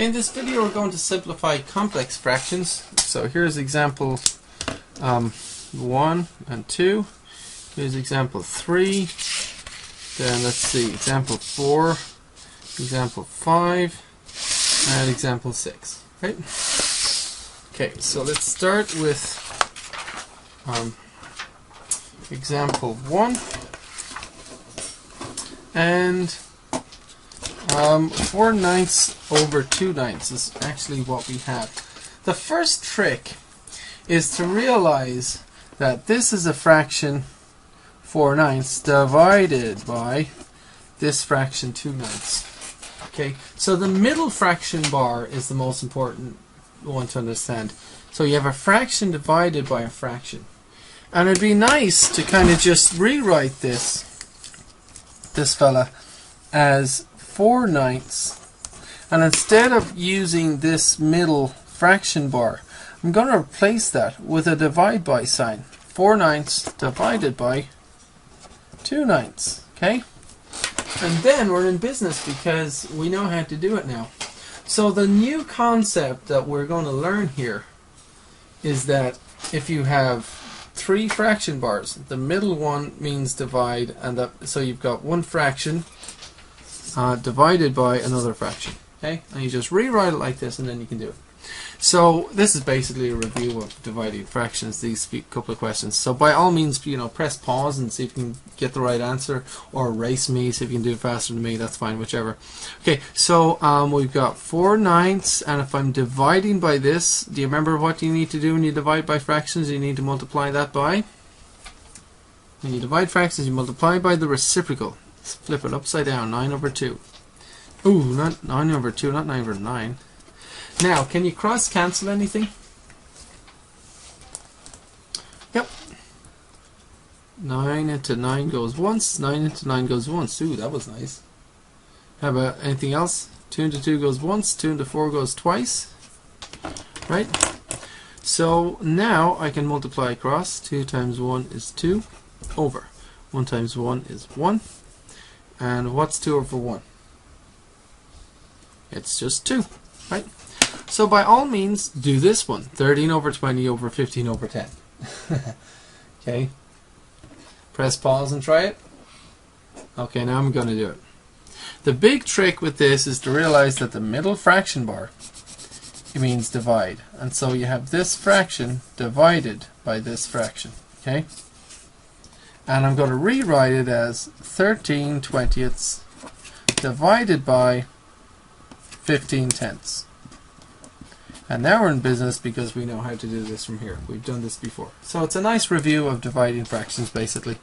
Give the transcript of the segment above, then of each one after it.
Okay, in this video we're going to simplify complex fractions. So here's example 1 and 2. Here's example 3. Then let's see, example 4, example 5, and example 6. Right? Okay, so let's start with example 1. And 4/9 over 2/9 is actually what we have. The first trick is to realize that this is a fraction 4/9 divided by this fraction 2/9. Okay, so the middle fraction bar is the most important one to understand. So you have a fraction divided by a fraction. And it'd be nice to kind of just rewrite this fella as 4/9, and instead of using this middle fraction bar, I'm going to replace that with a divide by sign. 4/9 divided by 2/9. Okay, and then we're in business because we know how to do it now. So the new concept that we're going to learn here is that if you have 3 fraction bars, the middle one means divide, and so you've got one fraction divided by another fraction. Okay, and you just rewrite it like this, and then you can do it. So this is basically a review of dividing fractions, these couple of questions. So by all means, press pause and see if you can get the right answer, or race me, see if you can do it faster than me. That's fine, whichever. Okay, so we've got 4/9, and if I'm dividing by this, do you remember what you need to do when you divide by fractions? You need to multiply that by. When you divide fractions, you multiply by the reciprocal. Let's flip it upside down. 9 over 2. Ooh, not 9 over 2, not 9 over 9. Now, can you cross cancel anything? Yep. 9 into 9 goes once. 9 into 9 goes once. Ooh, that was nice. How about anything else? 2 into 2 goes once. 2 into 4 goes twice. Right? So now I can multiply across. 2 times 1 is 2 over. 1 times 1 is 1. And what's 2 over 1? It's just 2. Right? So by all means, do this one. 13 over 20 over 15 over 10. Okay. Press pause and try it. Okay, now I'm going to do it. The big trick with this is to realize that the middle fraction bar, it means divide. And so you have this fraction divided by this fraction. Okay. And I'm going to rewrite it as 13/20 divided by 15/10. And now we're in business because we know how to do this from here. We've done this before. So it's a nice review of dividing fractions, basically.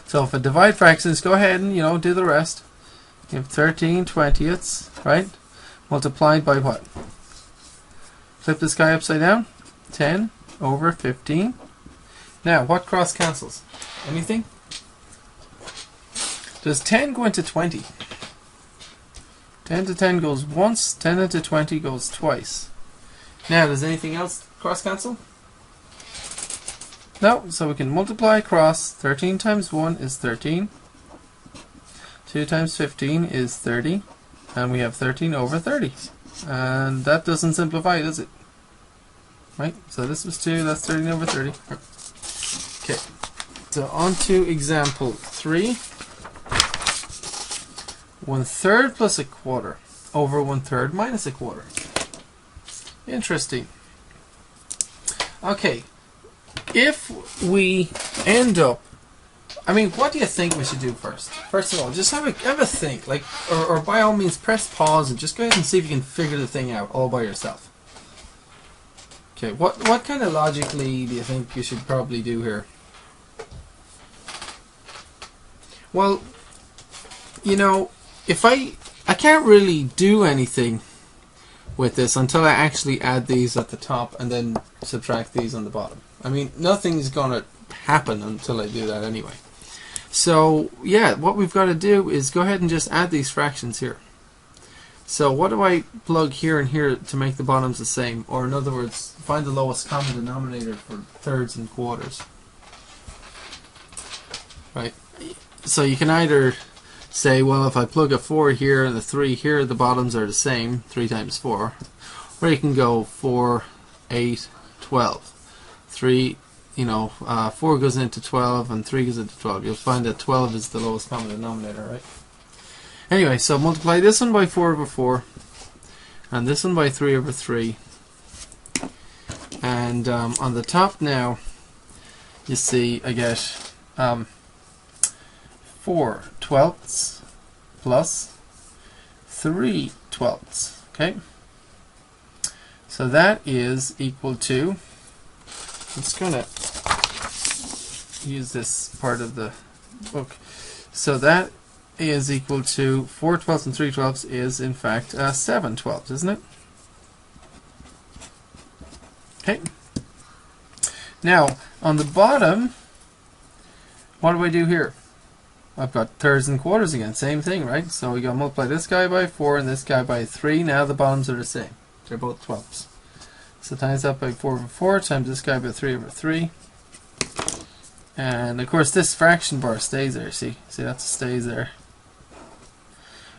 So if I divide fractions, go ahead and, do the rest. You have 13/20, right? Multiplied by what? Flip this guy upside down. 10 over 15. Now, what cross cancels? Anything? Does 10 go into 20? 10 to 10 goes once, 10 into 20 goes twice. Now, does anything else cross cancel? No, so we can multiply across. 13 times 1 is 13. 2 times 15 is 30. And we have 13 over 30. And that doesn't simplify, does it? Right, so this was 2, that's 13 over 30. Okay, so on to example 3. 1/3 plus a quarter over 1/3 minus a quarter. Interesting. Okay, if we end up, what do you think we should do first? First of all, just have a think, or by all means press pause and just go ahead and see if you can figure the thing out all by yourself. Okay, what kind of logically do you think you should probably do here? Well, if I can't really do anything with this until I actually add these at the top and then subtract these on the bottom. Nothing's going to happen until I do that anyway. So, yeah, what we've got to do is go ahead and just add these fractions here. So what do I plug here and here to make the bottoms the same? Or in other words, find the lowest common denominator for thirds and quarters. Right? So you can either say, well, if I plug a 4 here and a 3 here, the bottoms are the same, 3 times 4. Or you can go 4, 8, 12. 3, 4 goes into 12 and 3 goes into 12. You'll find that 12 is the lowest common denominator, right? Anyway, so multiply this one by 4 over 4 and this one by 3 over 3. And on the top now, you see I get 4 twelfths plus 3 twelfths. Okay, so that is equal to, I'm just going to use this part of the book. So that is equal to 4 twelfths and 3 twelfths is in fact 7 twelfths, isn't it? Okay. Now on the bottom, what do I do here? I've got thirds and quarters again, same thing, right? So we got to multiply this guy by 4 and this guy by 3. Now the bottoms are the same. They're both twelfths. So times that by 4 over 4 times this guy by 3 over 3. And of course this fraction bar stays there, see that stays there.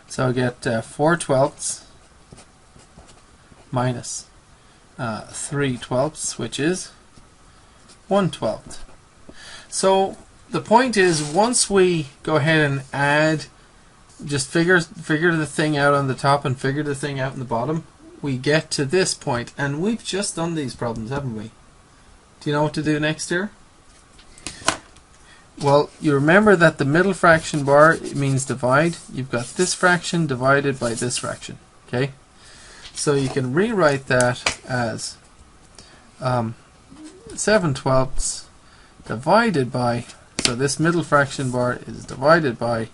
So I get 4 twelfths minus 3 twelfths, which is 1 twelfth. So the point is, once we go ahead and add, just figure the thing out on the top and figure the thing out in the bottom, we get to this point, and we've just done these problems, haven't we? Do you know what to do next here? Well, you remember that the middle fraction bar, it means divide. You've got this fraction divided by this fraction. Okay, so you can rewrite that as 7 twelfths divided by, so this middle fraction bar is divided by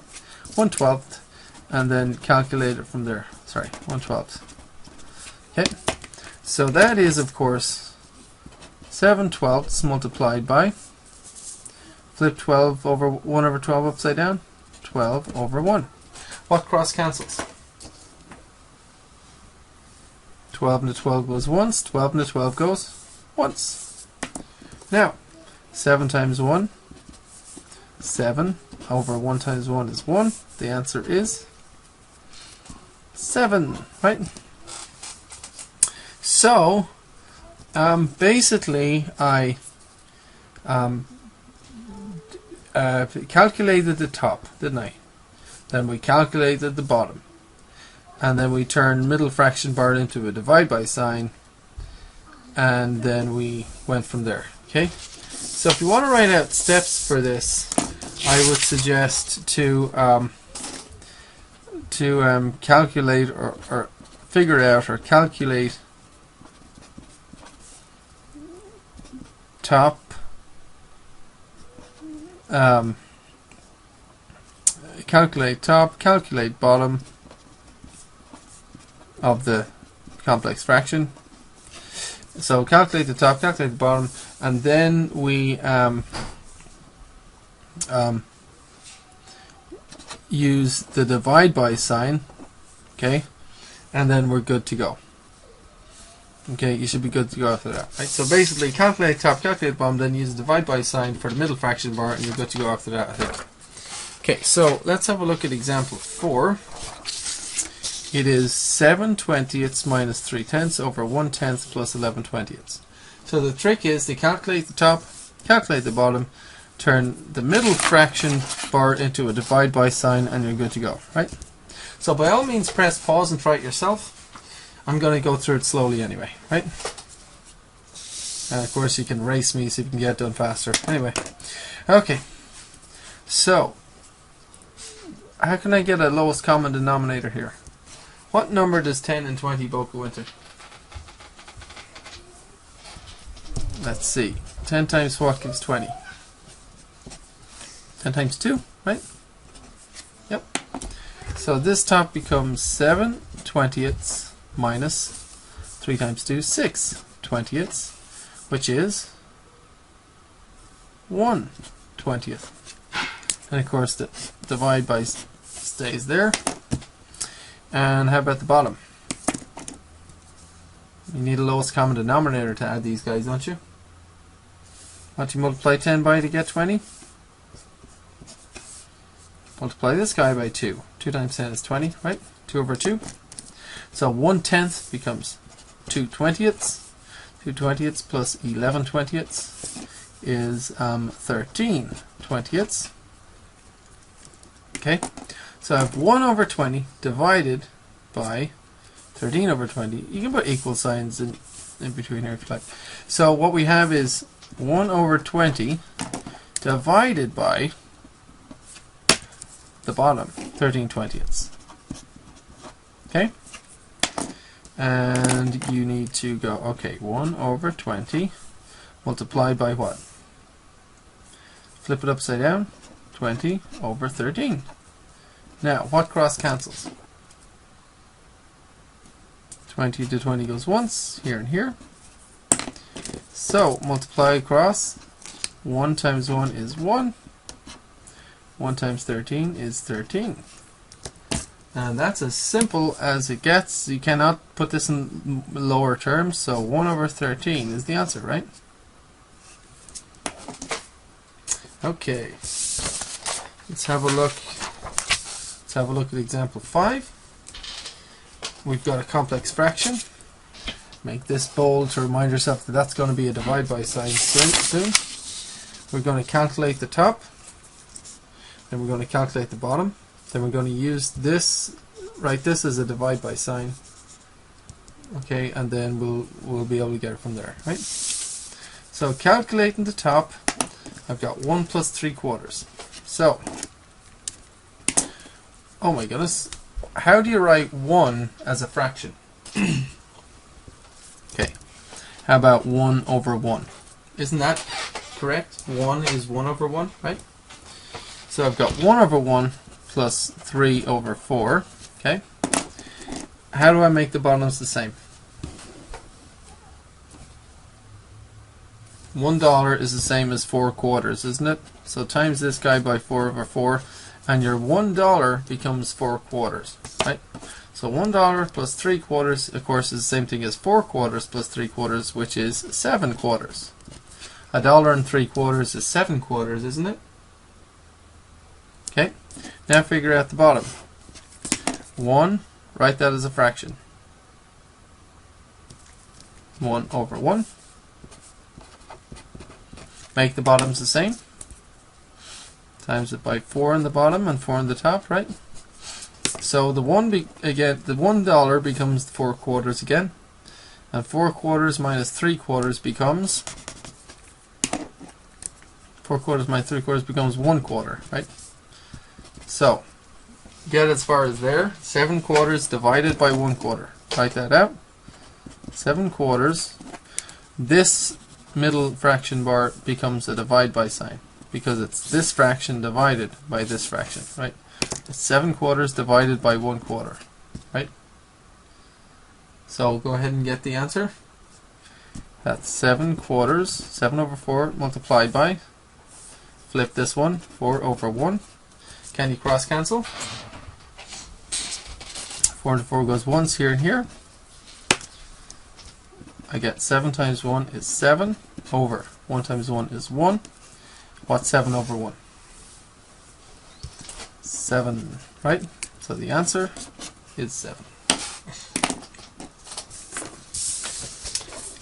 1 twelfth, and then calculate it from there. Sorry, 1 twelfth. Okay, so that is of course 7 twelfths multiplied by, flip 12 over 1 over 12 upside down, 12 over 1. What cross cancels? 12 into 12 goes once, 12 into 12 goes once. Now, 7 times 1, 7 over 1 times 1 is 1. The answer is 7, right? So, basically, I calculated the top, didn't I? Then we calculated the bottom. And then we turned middle fraction bar into a divide by sign. And then we went from there. Okay? So if you want to write out steps for this, I would suggest to calculate or figure out or calculate top, calculate bottom of the complex fraction. So calculate the top, calculate the bottom, and then we use the divide by sign, okay, and then we're good to go. Okay, you should be good to go after that. Right? So basically, calculate top, calculate bottom, then use the divide by sign for the middle fraction bar, and you're good to go after that, I think. Okay, so let's have a look at example 4. It is 7 twentieths minus 3 tenths over 1 tenth plus 11 twentieths. So the trick is to calculate the top, calculate the bottom, turn the middle fraction bar into a divide by sign, and you're good to go, right? So by all means press pause and try it yourself. I'm going to go through it slowly anyway, right? And of course you can race me so you can get it done faster. Anyway, okay. So, how can I get a lowest common denominator here? What number does 10 and 20 both go into? Let's see. 10 times what gives 20? 10 times 2, right? Yep. So this top becomes 7 twentieths minus 3 times 2, 6 twentieths, which is 1 20th. And of course the divide by stays there. And how about the bottom? You need a lowest common denominator to add these guys, don't you? What do you multiply 10 by to get 20? multiply this guy by 2. 2 times 10 is 20, right? 2 over 2. So 1/10 becomes 2 twentieths. 2 twentieths plus 11 twentieths is 13 twentieths. Okay, so I have 1 over 20 divided by 13 over 20. You can put equal signs in between here if you like. So what we have is 1 over 20 divided by the bottom, 13 twentieths. Okay? And you need to go, okay, 1 over 20 multiplied by what? Flip it upside down, 20 over 13. Now, what cross cancels? 20 to 20 goes once, here and here. So, multiply across, 1 times 1 is 1. 1 times 13 is 13. And that's as simple as it gets. You cannot put this in lower terms, so 1 over 13 is the answer, right? Okay. Let's have a look. Let's have a look at example 5. We've got a complex fraction. Make this bold to remind yourself that that's going to be a divide by sign soon. We're going to calculate the top. Then we're going to calculate the bottom. Then we're going to use this, write this as a divide by sign. Okay, and then we'll be able to get it from there, right? So calculating the top, I've got 1 plus 3/4. So, oh my goodness, how do you write 1 as a fraction? Okay, how about 1 over 1? Isn't that correct? 1 is 1 over 1, right? So I've got 1 over 1 plus 3 over 4. Okay. How do I make the bottoms the same? $1 is the same as 4/4, isn't it? So times this guy by 4 over 4, and your $1 becomes 4/4, right? So $1 plus 3/4, of course, is the same thing as 4/4 plus 3/4, which is 7/4. $1 and 3/4 is 7/4, isn't it? Okay. Now figure out the bottom. 1, write that as a fraction. 1 over 1. Make the bottoms the same. Times it by 4 in the bottom and 4 in the top, right? So the $1 becomes 4/4 again, and 4/4 minus 3/4 becomes 4/4 minus 3/4 becomes 1/4, right? So get as far as there. 7/4 divided by 1/4. Write that out. 7/4. This middle fraction bar becomes a divide by sign because it's this fraction divided by this fraction, right? It's 7/4 divided by 1/4, right? So go ahead and get the answer. That's 7/4, 7 over 4 multiplied by, flip this one, 4 over 1. Can you cross cancel? 4 into 4 goes once, here and here. I get 7 times 1 is 7 over 1 times 1 is 1. What's 7 over 1? 7, right? So the answer is 7.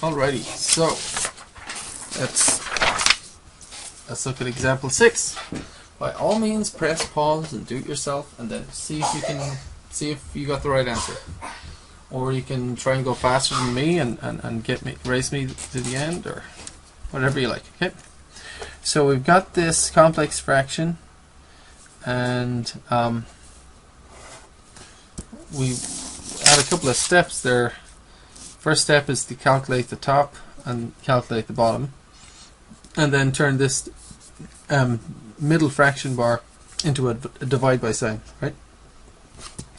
Alrighty, so let's look at example 6. By all means, press pause and do it yourself, and then see if you got the right answer. Or you can try and go faster than me and race me to the end, or whatever you like. Okay. So we've got this complex fraction, and we add a couple of steps there. First step is to calculate the top and calculate the bottom, and then turn this middle fraction bar into a divide by sign, right?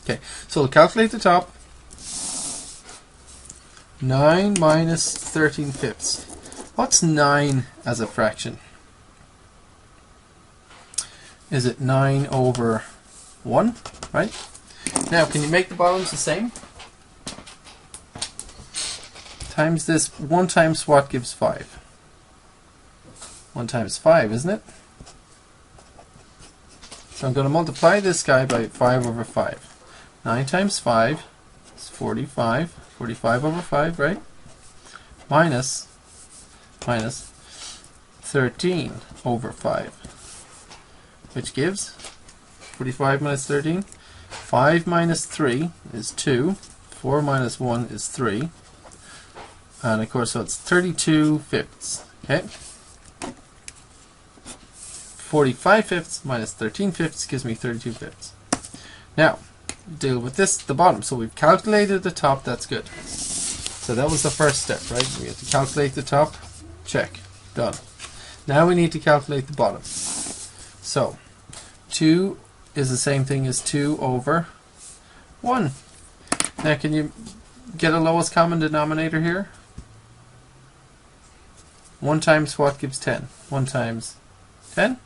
Okay, so we'll calculate the top. 9 minus 13/5. What's 9 as a fraction? Is it 9 over 1, right? Now, can you make the bottoms the same? Times this, 1 times what gives 5? 1 times 5, isn't it? So I'm going to multiply this guy by 5 over 5. 9 times 5 is 45. 45 over 5, right? Minus 13 over 5, which gives 45 minus 13. 5 minus 3 is 2. 4 minus 1 is 3. And of course, so it's 32 fifths. Okay? 45 fifths minus 13 fifths gives me 32 fifths. Now, deal with this, the bottom. So we've calculated the top, that's good. So that was the first step, right? We have to calculate the top, check, done. Now we need to calculate the bottom. So, 2 is the same thing as 2 over 1. Now can you get a lowest common denominator here? 1 times what gives 10? 1 times 10?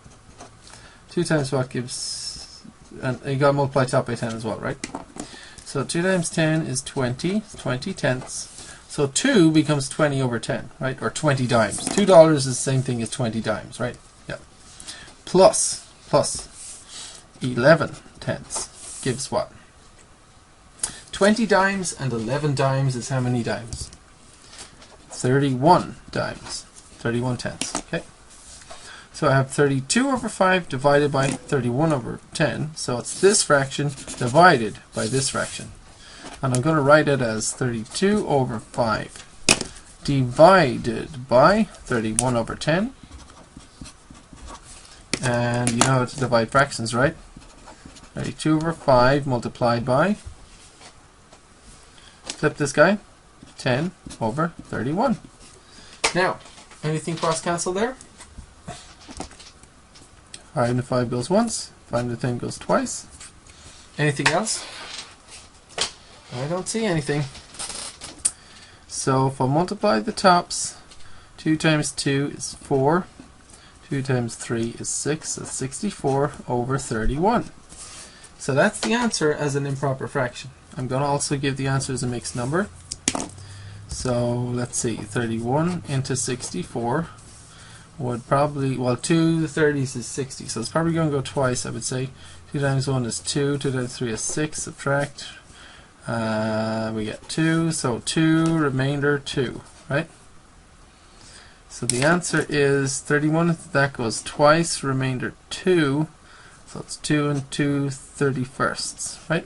2 times what gives... and you got to multiply top by 10 as well, right? So 2 times 10 is 20. 20 tenths. So 2 becomes 20 over 10, right? Or 20 dimes. $2 is the same thing as 20 dimes, right? Yeah. Plus 11 tenths gives what? 20 dimes and 11 dimes is how many dimes? 31 dimes. 31 tenths. Okay. So I have 32 over 5 divided by 31 over 10. So it's this fraction divided by this fraction. And I'm going to write it as 32 over 5 divided by 31 over 10. And you know how to divide fractions, right? 32 over 5 multiplied by, flip this guy, 10 over 31. Now, anything cross cancel there? 5 into 5 goes once, 5 into 10 goes twice. Anything else? I don't see anything. So if I multiply the tops, 2 times 2 is 4. 2 times 3 is 6. That's 64 over 31. So that's the answer as an improper fraction. I'm going to also give the answer as a mixed number. So let's see, 31 into 64 would probably, well, 2 to the 30s is 60. So it's probably going to go twice, I would say. 2 times 1 is 2. 2 times 3 is 6. Subtract. We get 2. So 2, remainder 2, right? So the answer is 31, that goes twice, remainder 2, so it's 2 and 2 31sts, right?